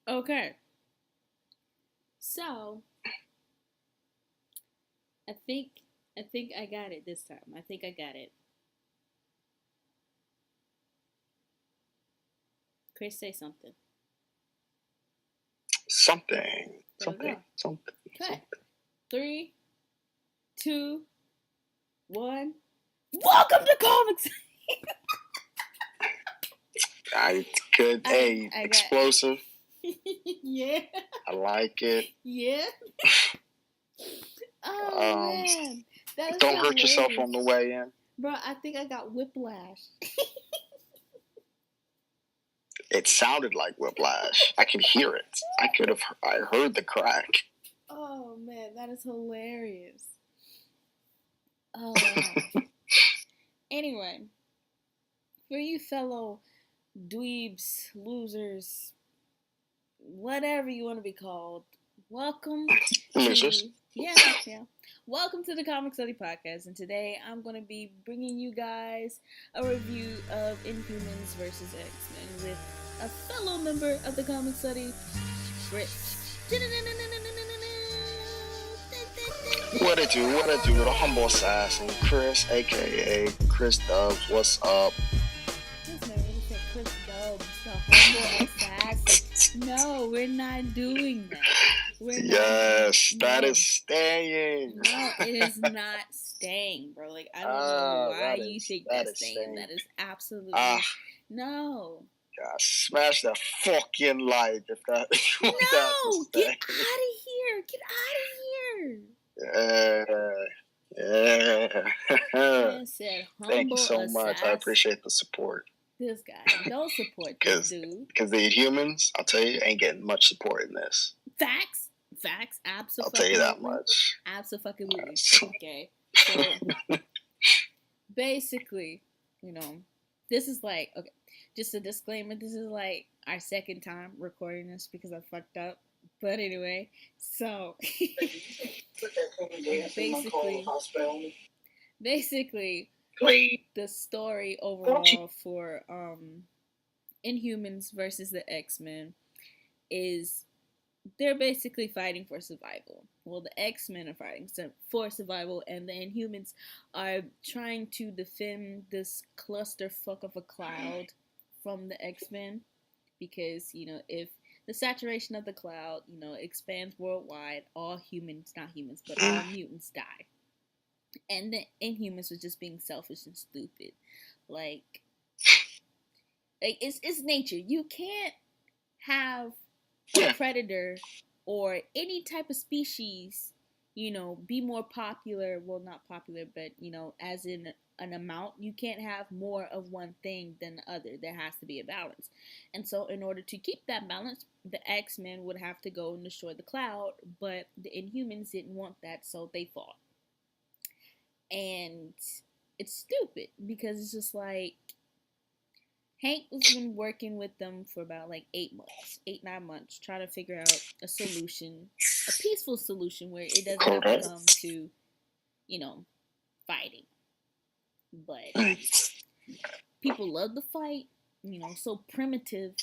Okay. So I think I think I got it this time. I think I got it. Chris, say something. Something. There we go. Okay. 3, 2, 1. Welcome to comics. Good. Hey, explosive. Yeah. I like it. Yeah. Oh man, that is don't hilarious. Hurt yourself on the way in, bro. I think I got whiplash. It sounded like whiplash. I could hear it. I heard the crack. Oh man, that is hilarious. Oh. Anyway, for you fellow dweebs, losers, whatever you want to be called, welcome losers. Yeah. Welcome to the Comic Study Podcast, and today I'm going to be bringing you guys a review of Inhumans versus X-Men with a fellow member of the Comic Study, Rich. What it do? The humble assassin, Chris, aka Chris Dubs. What's up? This man really said Chris Dubs, the humble assassin. No, we're not doing that. That is staying. No, it is not staying, bro. Like, I don't know why you think that's staying. That is absolutely no. God, smash that fucking light if that. No, get out of here! Get out of here! Yeah. Said, thank you so much. I appreciate the support. This guy, don't support this dude. Because the Inhumans, I'll tell you, ain't getting much support in this. Facts, absolutely. I'll tell you that much. Absolutely. Okay. So basically, this is like, okay, just a disclaimer, this is like our second time recording this because I fucked up. But anyway, so basically the story overall for Inhumans versus the X-Men is they're basically fighting for survival. Well, the X-Men are fighting for survival, and the Inhumans are trying to defend this clusterfuck of a cloud from the X-Men, because, if the saturation of the cloud, expands worldwide, all humans, not humans, but all mutants die. And the Inhumans was just being selfish and stupid. Like it's nature. You can't have a predator or any type of species, be more popular. Well, not popular, but, as in an amount. You can't have more of one thing than the other. There has to be a balance. And so in order to keep that balance, the X-Men would have to go and destroy the cloud, but the Inhumans didn't want that, so they fought. And it's stupid because it's just like Hank has been working with them for about 8 9 months, trying to figure out a solution, a peaceful solution where it doesn't have to come to, fighting. But people love the fight, so primitive.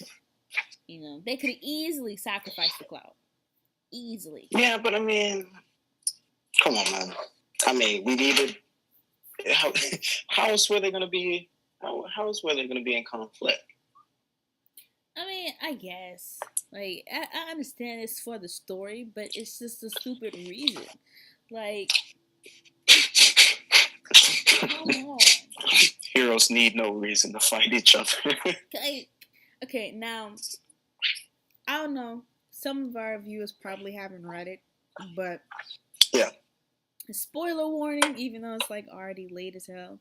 They could have easily sacrificed the cloud. Easily. Yeah, but I mean, come on, man. I mean, we needed. How else were they going to be? How else were they going to be in conflict? I mean, I guess. I understand it's for the story, but it's just a stupid reason. Come on. Heroes need no reason to fight each other. Okay, now, I don't know. Some of our viewers probably haven't read it, but yeah. Spoiler warning, even though it's already late as hell.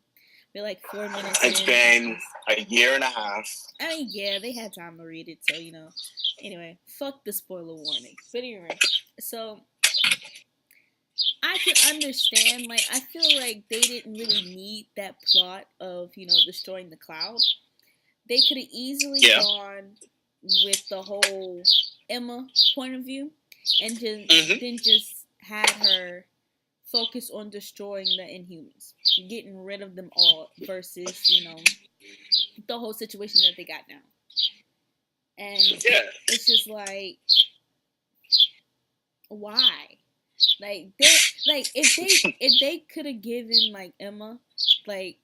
We're 4 minutes. It's been a year and a half. I mean, yeah, they had time to read it, so Anyway, fuck the spoiler warning. But anyway, so I could understand. I feel like they didn't really need that plot of destroying the cloud. They could have easily gone with the whole Emma point of view, and then just had her focus on destroying the Inhumans, getting rid of them all, versus the whole situation that they got now. And it's just like, why? Like if they could have given like Emma, like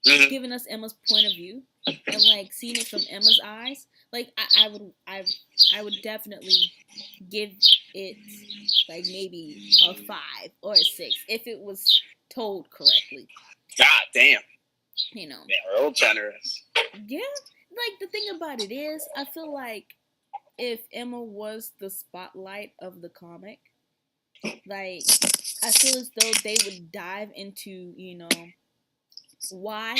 given us Emma's point of view and like seen it from Emma's eyes, like I would definitely give it like maybe a 5 or a 6 if it was told correctly. God damn. You know. Yeah, real generous. Yeah. Like the thing about it is, I feel like if Emma was the spotlight of the comic, like I feel as though they would dive into, you know, why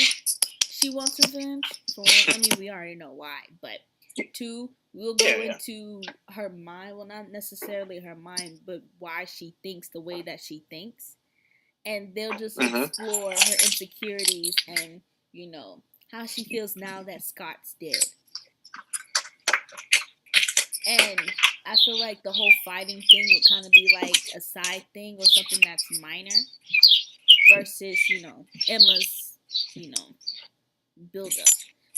she wants revenge. For one, I mean, we already know why, but two, we'll go into her mind. Well, not necessarily her mind, but why she thinks the way that she thinks, and they'll just explore her insecurities and, you know, how she feels now that Scott's dead. And I feel like the whole fighting thing would kind of be like a side thing or something that's minor versus, you know, Emma's, you know, build up.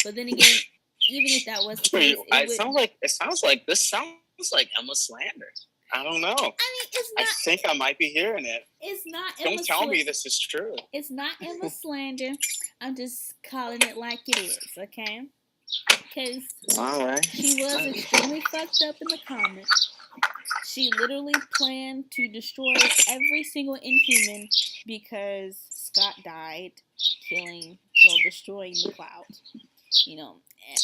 But then again, even if that was the case, it sounds like Emma slander. I don't know. I mean, it's not. I think I might be hearing it. It's not. Don't tell me this is true. It's not Emma slander. I'm just calling it like it is, okay? Because she was extremely fucked up in the comics. She literally planned to destroy every single Inhuman because Scott died, destroying the Clouds. You know, and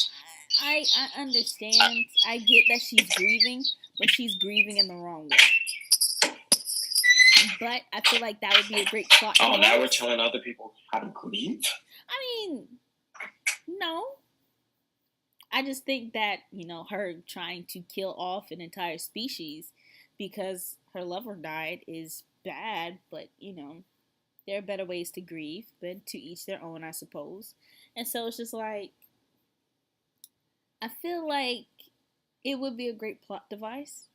I understand. I get that she's grieving, but she's grieving in the wrong way. But I feel like that would be a great plot. Oh, now we're telling other people how to grieve? I mean, no. I just think that, you know, her trying to kill off an entire species because her lover died is bad, but, you know, there are better ways to grieve, but to each their own, I suppose. And so it's just like, I feel like it would be a great plot device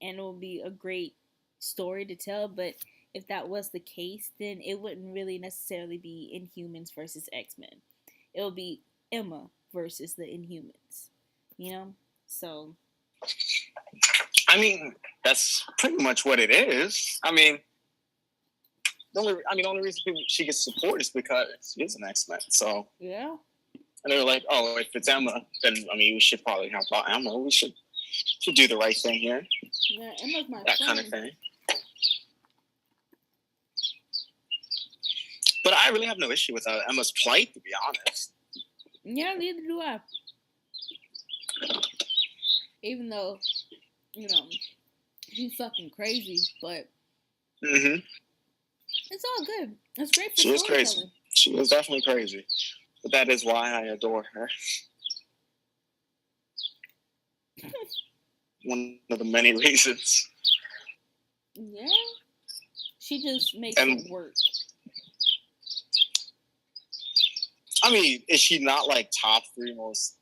and it would be a great story to tell, but if that was the case, then it wouldn't really necessarily be Inhumans versus X-Men. It would be Emma versus the Inhumans, you know? So, I mean, that's pretty much what it is. I mean, the only reason she gets support is because she is an X-Men. So yeah. And they were like, "Oh, if it's Emma, then I mean, we should probably help out Emma. We should do the right thing here." Yeah, Emma's my that friend. kind of thing. But I really have no issue with Emma's plight, to be honest. Yeah, neither do I. Even though, you know, she's fucking crazy, but it's all good. It's great for storytelling. She was crazy. She was definitely crazy. But that is why I adore her. One of the many reasons. Yeah. She just makes it work. I mean, is she not like top 3 most,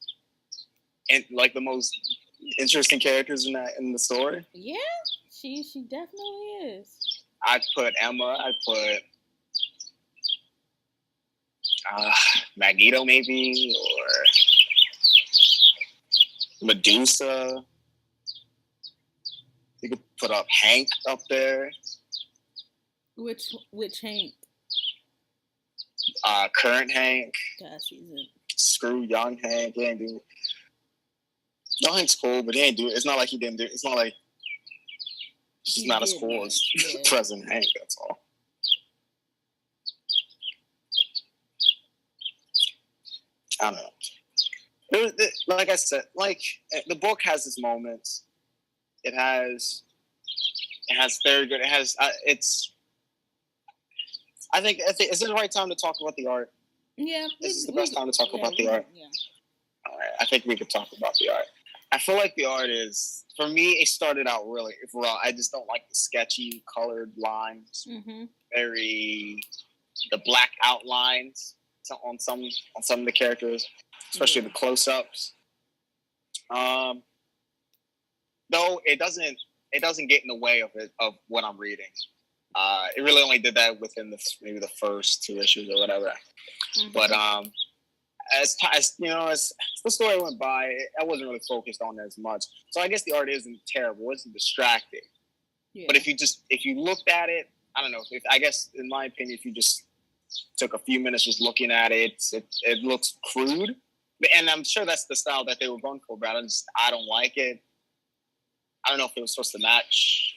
and like the most interesting characters in the story? Yeah, she definitely is. I'd put Emma. I'd put Magneto maybe, or Medusa. You could put up Hank up there. Which Hank? Current Hank. Gosh, he's a... Screw young Hank. He ain't do. Young Hank's cool, but he ain't do. It's not like he didn't do. It's not like he's not as cool as present Hank. That's all. I don't know. Like I said, like the book has its moments. It has very good. It has. It's. I think is it the right time to talk about the art? Yeah. This is the best time to talk about the art. Yeah. All right. I think we could talk about the art. I feel like the art is, for me, it started out really raw. I just don't like the sketchy colored lines. Mm-hmm. The black outlines on some of the characters, especially the close-ups. Though it doesn't get in the way of what I'm reading. It really only did that within maybe the first 2 issues or whatever. Mm-hmm. But as you know, as the story went by, I wasn't really focused on it as much. So I guess the art isn't terrible. It isn't distracting. Yeah. But if you looked at it, I don't know. I guess in my opinion, if you just took a few minutes just looking at it, it looks crude. And I'm sure that's the style that they were going for, but I don't like it. I don't know if it was supposed to match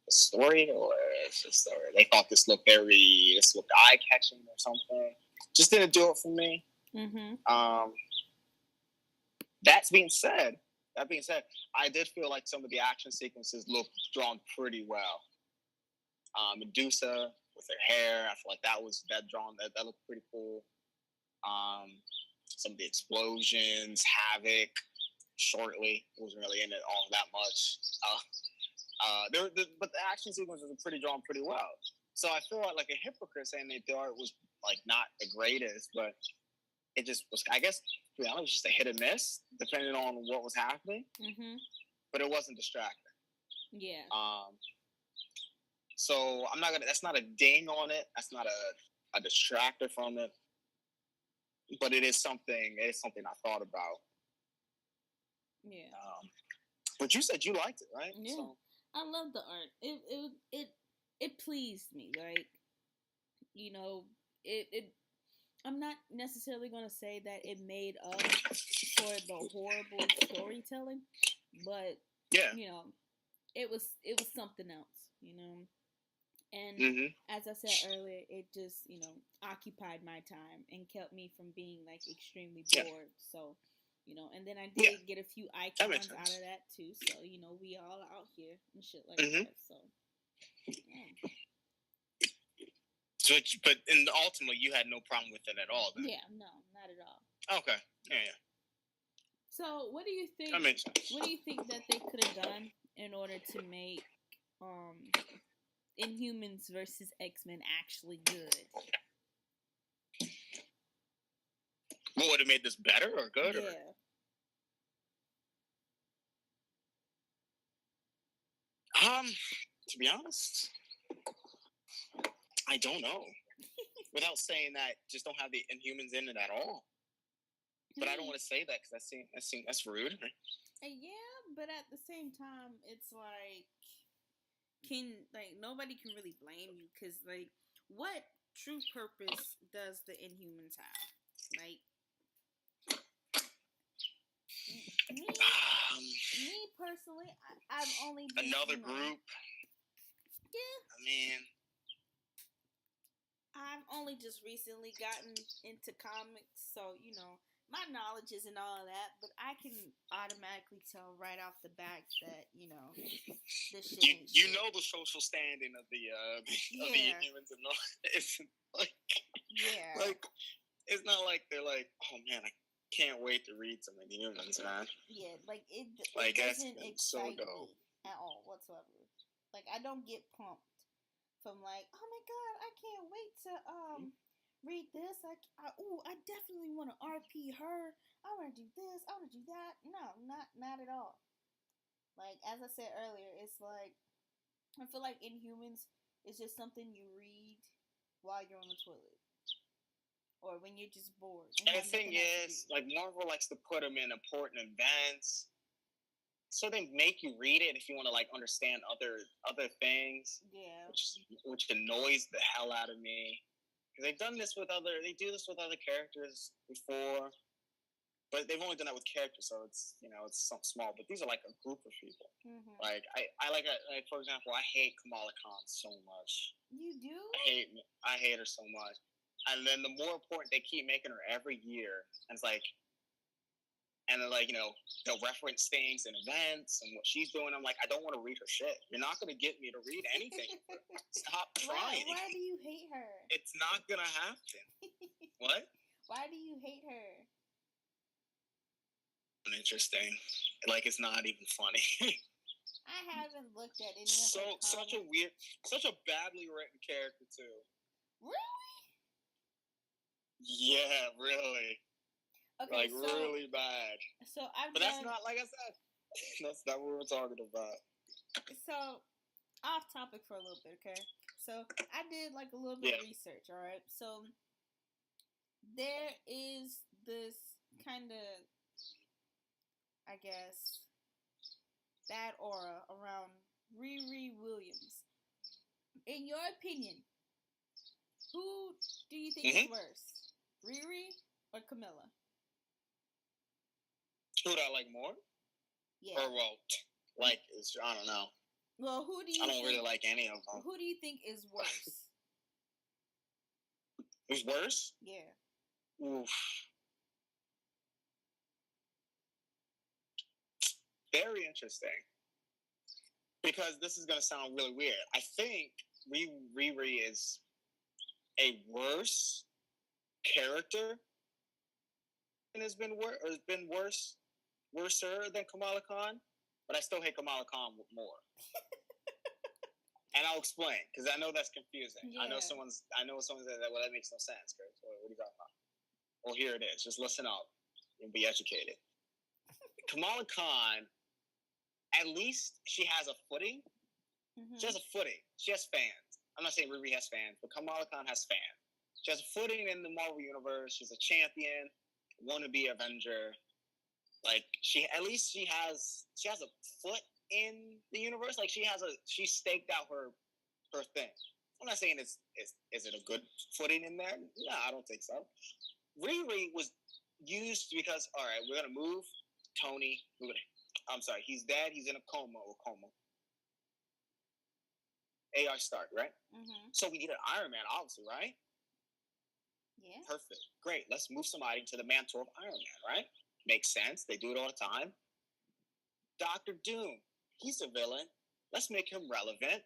the story or it's just they thought this looked eye catching or something. Just didn't do it for me. Mm-hmm. That being said, I did feel like some of the action sequences looked drawn pretty well. Medusa with her hair, I feel like that looked pretty cool. Some of the explosions, Havoc, shortly, it wasn't really in it all that much. But the action sequences were pretty drawn pretty well. So I feel like a hypocrite saying that the art was like not the greatest, but it just was. I guess to be honest, it was just a hit or miss depending on what was happening. Mm-hmm. But it wasn't distracting. Yeah. So I'm not gonna. That's not a ding on it. That's not a distractor from it. But it is something. It is something I thought about. Yeah. But you said you liked it, right? Yeah. So. I love the art. It pleased me. Like, you know, it. I'm not necessarily gonna say that it made up for the horrible storytelling, but yeah, you know, it was something else, you know. And as I said earlier, it just, you know, occupied my time and kept me from being like extremely bored. So, you know, and then I did get a few icons out of that too. So, you know, we all out here and shit like that. So, yeah. So, but ultimately, you had no problem with it at all, then? Yeah, no, not at all. Okay, yeah. So, what do you think? That makes sense. What do you think that they could have done in order to make Inhumans versus X-Men actually good? What would have made this better or good? Yeah. To be honest, I don't know. Without saying that, just don't have the Inhumans in it at all. But I don't want to say that because that's rude. Yeah, but at the same time, it's like nobody can really blame you because like what true purpose does the Inhumans have? Like me personally, I've only just, another group. Yeah, I mean. I've only just recently gotten into comics, so, you know, my knowledge isn't all that, but I can automatically tell right off the bat that, you know, this shit ain't shit. You know the social standing of the Inhumans and all. It's like, like, it's not like they're like, oh man, I can't wait to read some Inhumans, man. Yeah, like, it doesn't excite me at all whatsoever. Like, I don't get pumped from like, oh my god, I can't wait to read this. I definitely want to RP her. I want to do this. I want to do that. No, not at all. Like as I said earlier, it's like I feel like Inhumans is just something you read while you're on the toilet or when you're just bored. And the thing is, like Marvel likes to put them in important events. So they make you read it if you want to like understand other things. Yeah. Which annoys the hell out of me. Because they do this with other characters before. But they've only done that with characters, so it's something small. But these are like a group of people. Mm-hmm. Like I like for example, I hate Kamala Khan so much. You do? I hate her so much. And then the more important, they keep making her every year. And it's like. And then, like, you know, they'll reference things and events and what she's doing. I'm like, I don't want to read her shit. You're not going to get me to read anything. Stop trying. Why do you hate her? It's not going to happen. What? Why do you hate her? Interesting. Like, it's not even funny. I haven't looked at any of such a badly written character, too. Really? Yeah, really. Okay, really bad. But that's not, like I said, that's not what we're talking about. So, off topic for a little bit, okay? So, I did like a little bit of research, all right? So, there is this kind of, I guess, bad aura around RiRi Williams. In your opinion, who do you think is worse, RiRi or Kamela? Who do I like more? Yeah. Or well, like I don't know. Well, who do you? I don't really like any of them. Who do you think is worse? Who's worse? Yeah. Oof. Very interesting. Because this is going to sound really weird. I think RiRi is a worse character and has been worser than Kamala Khan, but I still hate Kamala Khan more. And I'll explain, because I know that's confusing. Yeah. I know someone's that, well, that makes no sense, Chris. What are you talking about? Well, here it is. Just listen up and be educated. Kamala Khan, at least she has a footing. Mm-hmm. She has a footing. She has fans. I'm not saying RiRi has fans, but Kamala Khan has fans. She has a footing in the Marvel universe. She's a champion, wannabe Avenger. Like she has a foot in the universe. Like she staked out her thing. I'm not saying is it a good footing in there? No, I don't think so. RiRi was used because, all right, we're gonna move Tony. I'm sorry, he's dead. He's in a coma. AI Stark, right? Mm-hmm. So we need an Iron Man, obviously, right? Yeah. Perfect. Great. Let's move somebody to the mantle of Iron Man, right? Makes sense. They do it all the time. Dr. Doom. He's a villain. Let's make him relevant.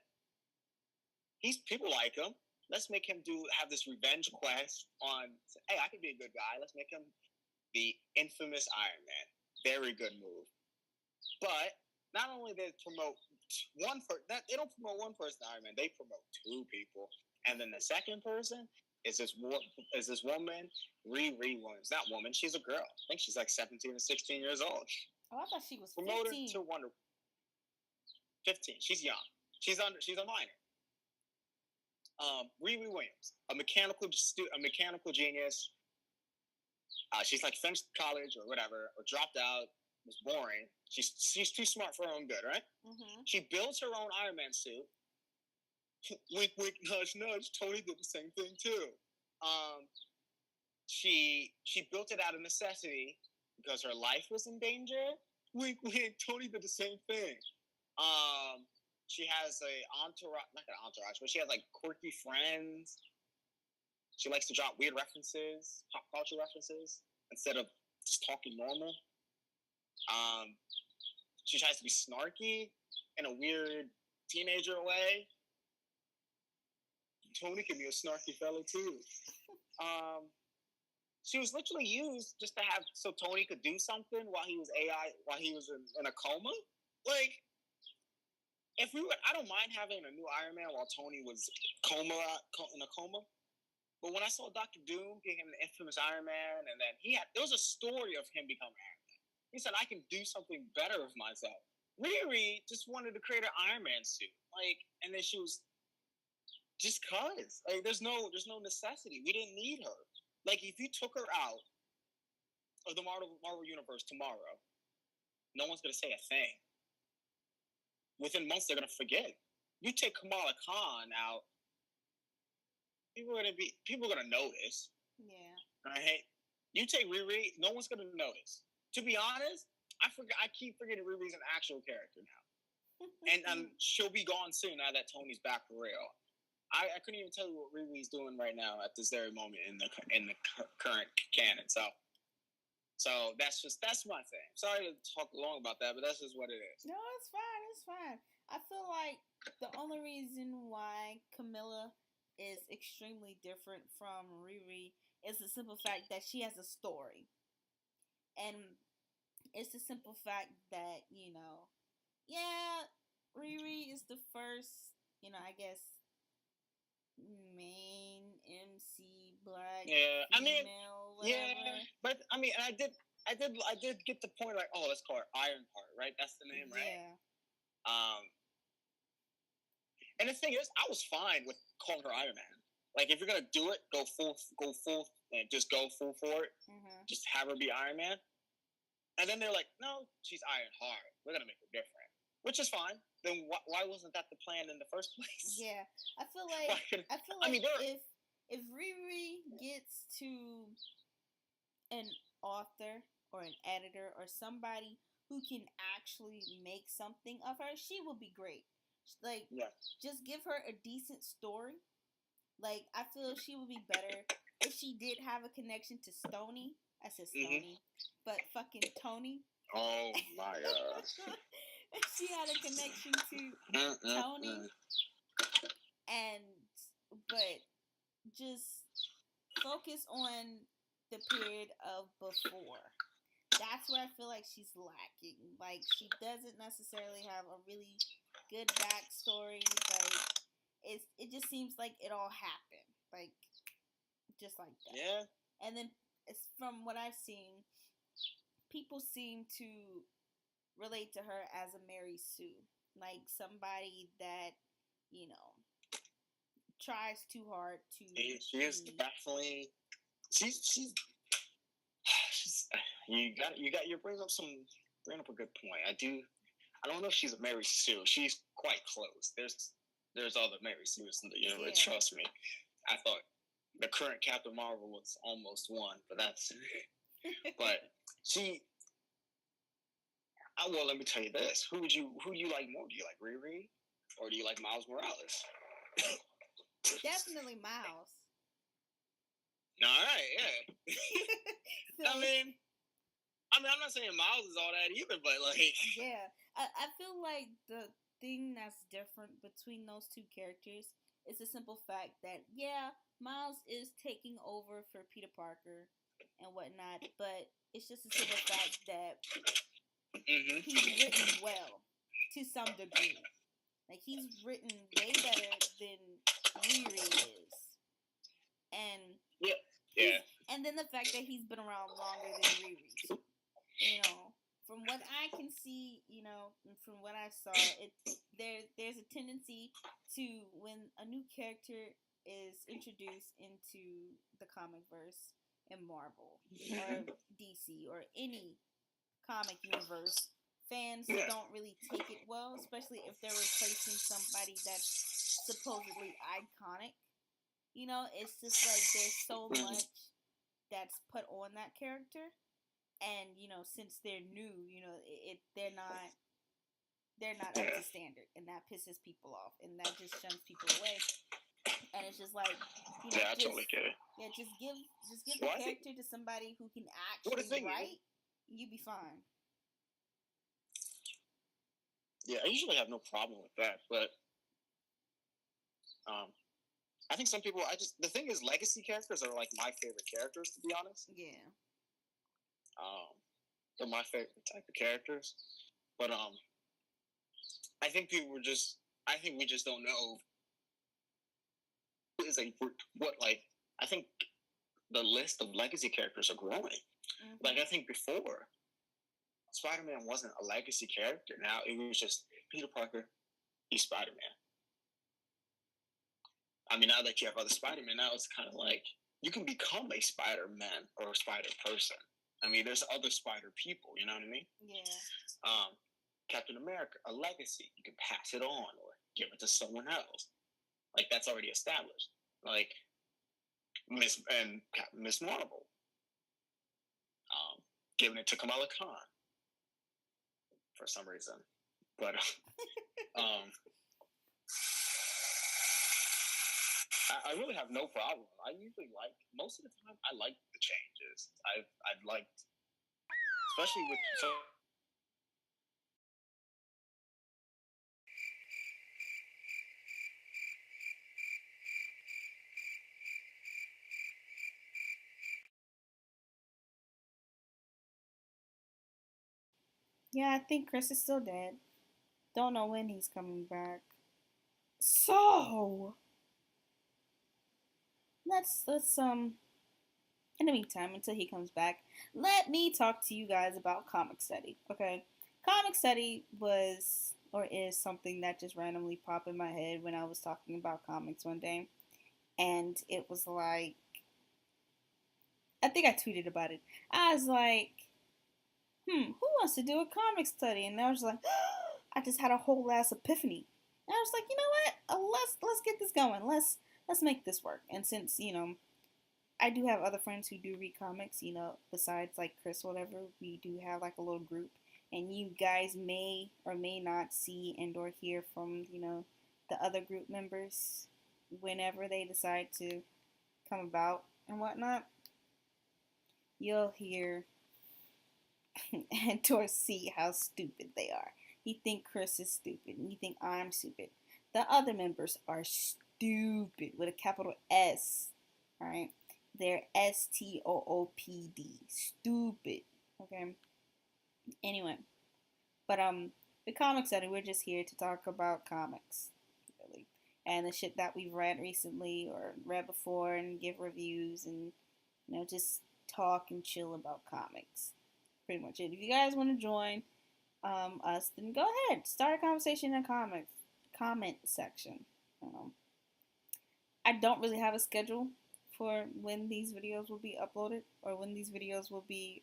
People like him. Let's make him have this revenge quest on, hey, I can be a good guy. Let's make him the infamous Iron Man. Very good move. But not only they promote they don't promote one person Iron Man, they promote two people. And then the second person is this woman, RiRi Williams. Not woman, she's a girl. I think she's like 17 or 16 years old. Oh, I thought she was 15. Promoted to Wonder 15. She's young. She's a minor. RiRi Williams, a mechanical genius. She's like finished college or whatever, or dropped out. Was boring. She's too smart for her own good, right? Mm-hmm. She builds her own Iron Man suit. Wink, wink, nudge, nudge. Tony did the same thing too. She built it out of necessity because her life was in danger. Wink, wink. Tony did the same thing. She has not an entourage, but she has like quirky friends. She likes to drop weird references, pop culture references, instead of just talking normal. She tries to be snarky in a weird teenager way. Tony can be a snarky fellow too. She was literally used just to have so Tony could do something while he was in a coma. Like, I don't mind having a new Iron Man while Tony was in a coma. But when I saw Dr. Doom became the infamous Iron Man, and then there was a story of him becoming Iron Man. He said, I can do something better with myself. RiRi just wanted to create an Iron Man suit. Like, and then she was just cause. Like, there's no necessity. We didn't need her. Like, if you took her out of the Marvel universe tomorrow, no one's gonna say a thing. Within months, they're gonna forget. You take Kamala Khan out, people are gonna notice. Yeah. Right? You take RiRi, no one's gonna notice. To be honest, I keep forgetting RiRi's an actual character now. And she'll be gone soon now that Tony's back for real. I couldn't even tell you what RiRi's doing right now at this very moment in the current canon. So that's my thing. Sorry to talk long about that, but that's just what it is. No, it's fine. It's fine. I feel like the only reason why Kamela is extremely different from RiRi is the simple fact that she has a story. And it's the simple fact that, RiRi is the first, I guess, main MC black female, whatever. Yeah, but I mean, I did get the point, like, oh, let's call her Ironheart, right? That's the name, right? Yeah. And the thing is, I was fine with calling her Iron Man. Like, if you're gonna do it, go full and just go full for it. Mm-hmm. Just have her be Iron Man. And then they're like, no, she's Ironheart. We're gonna make her different, which is fine. Then why wasn't that the plan in the first place? Yeah, I feel like if RiRi gets to an author or an editor or somebody who can actually make something of her, she will be great. Like, just give her a decent story. Like, I feel she would be better if she did have a connection to Stony. I said Stony, but fucking Tony. Oh my god. If she had a connection to Tony, but just focus on the period of before. That's where I feel like she's lacking. Like, she doesn't necessarily have a really good backstory. Like, it just seems like it all happened. Like, just like that. Yeah. And then, from what I've seen, people seem to relate to her as a Mary Sue. Like, somebody that, tries too hard to... She is definitely... She's you bring up a good point. I don't know if she's a Mary Sue. She's quite close. There's other Mary Sues in the universe. Yeah. Trust me. I thought the current Captain Marvel was almost one, but that's. But she. Well, let me tell you this. Who do you like more? Do you like RiRi, or do you like Miles Morales? Definitely Miles. All right, yeah. I mean, I'm not saying Miles is all that either, but like... Yeah, I feel like the thing that's different between those two characters is the simple fact that, yeah, Miles is taking over for Peter Parker and whatnot, but it's just a simple fact that he's written well to some degree. Like, he's written way better than RiRi is. And... Yeah. And then the fact that he's been around longer than RiRi. From what I can see, and from what I saw, there's a tendency to, when a new character is introduced into the comic verse in Marvel or DC or any comic universe, fans don't really take it well, especially if they're replacing somebody that's supposedly iconic. It's just like there's so much that's put on that character, and since they're new, they're not up to standard, and that pisses people off, and that just shuns people away. And it's just like, I totally get it. Yeah, just give the character to somebody who can actually write, you be fine. Yeah, I usually have no problem with that, but I think some people, the thing is, legacy characters are like my favorite characters, to be honest. Yeah. They're my favorite type of characters, but I think we just don't know I think the list of legacy characters are growing. Mm-hmm. Like, I think before, Spider-Man wasn't a legacy character. Now it was just Peter Parker, he's Spider-Man. I mean, now that you have other Spider-Man, now it's kind of like you can become a Spider-Man or a Spider-Person. I mean, there's other Spider people, you know what I mean? Yeah. Captain America, a legacy. You can pass it on or give it to someone else. Like, that's already established. Like, Ms.Marvel. Giving it to Kamela Khan. For some reason. But, I really have no problem. I usually most of the time, I like the changes. I've liked, especially with... Yeah, I think Chris is still dead. Don't know when he's coming back. So let's in the meantime, until he comes back, let me talk to you guys about Comic Study. Okay, Comic Study was or is something that just randomly popped in my head when I was talking about comics one day, and it was like, I think I tweeted about it. I was like, who wants to do a comic study? And I was like, I just had a whole ass epiphany. And I was like, you know what? Let's get this going. Let's make this work. And since I do have other friends who do read comics, besides like Chris, or whatever, we do have like a little group. And you guys may or may not see and or hear from the other group members whenever they decide to come about and whatnot. You'll hear and or see how stupid they are. You think Chris is stupid, and you think I'm stupid. The other members are stupid with a capital S. Alright? They're STOOPD. Stupid. Okay? Anyway. But the comic study, we're just here to talk about comics. Really. And the shit that we've read recently or read before and give reviews and just talk and chill about comics. Pretty much it. If you guys want to join us, then go ahead. Start a conversation in the comment section. I don't really have a schedule for when these videos will be uploaded or when these videos will be,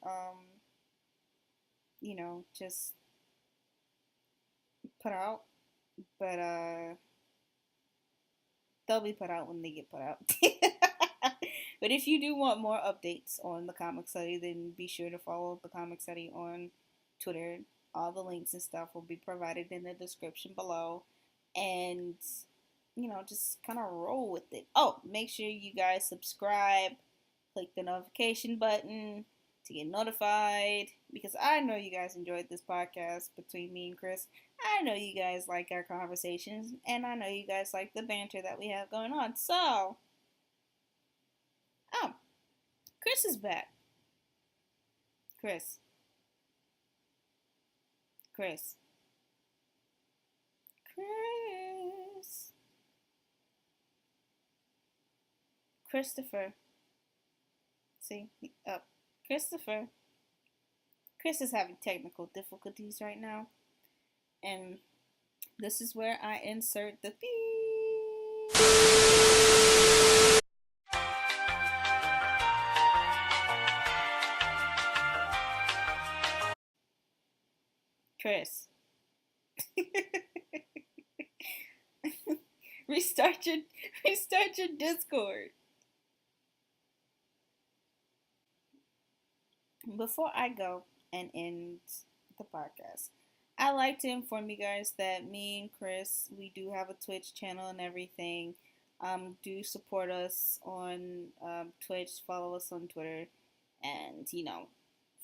just put out. But they'll be put out when they get put out. But if you do want more updates on the comic study, then be sure to follow the comic study on Twitter. All the links and stuff will be provided in the description below. And, just kind of roll with it. Oh, make sure you guys subscribe. Click the notification button to get notified. Because I know you guys enjoyed this podcast between me and Chris. I know you guys like our conversations. And I know you guys like the banter that we have going on. So, Chris is back. Chris. Chris. Chris. Christopher. See? Up. Christopher. Chris is having technical difficulties right now. And this is where I insert the beep. Chris. Restart your Discord. Before I go and end the podcast, I like to inform you guys that me and Chris, we do have a Twitch channel and everything. Do support us on Twitch, follow us on Twitter, and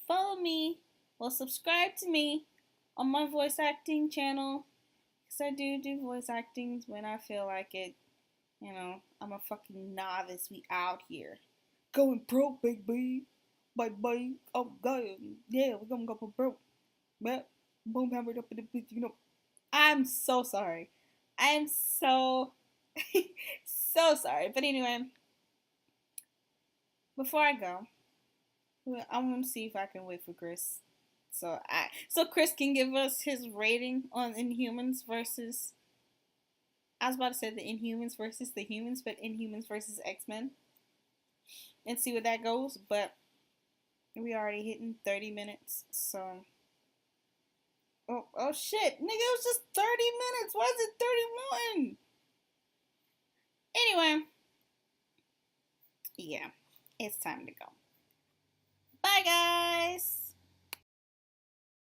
follow me. Well, subscribe to me on my voice acting channel, because I do voice acting when I feel like it. I'm a fucking novice. We out here going broke, baby. Bye. Oh god, yeah, we're gonna go broke. But boom, hammered up in the bitch. I'm so sorry. I'm so so sorry. But anyway, before I go, I'm gonna see if I can wait for Chris. So Chris can give us his rating on Inhumans versus. I was about to say the Inhumans versus the Humans, but Inhumans versus X-Men, and see where that goes. But we already hitting 30 minutes, so. Oh shit, nigga, it was just 30 minutes. Why is it 31? Anyway, yeah, it's time to go. Bye, guys.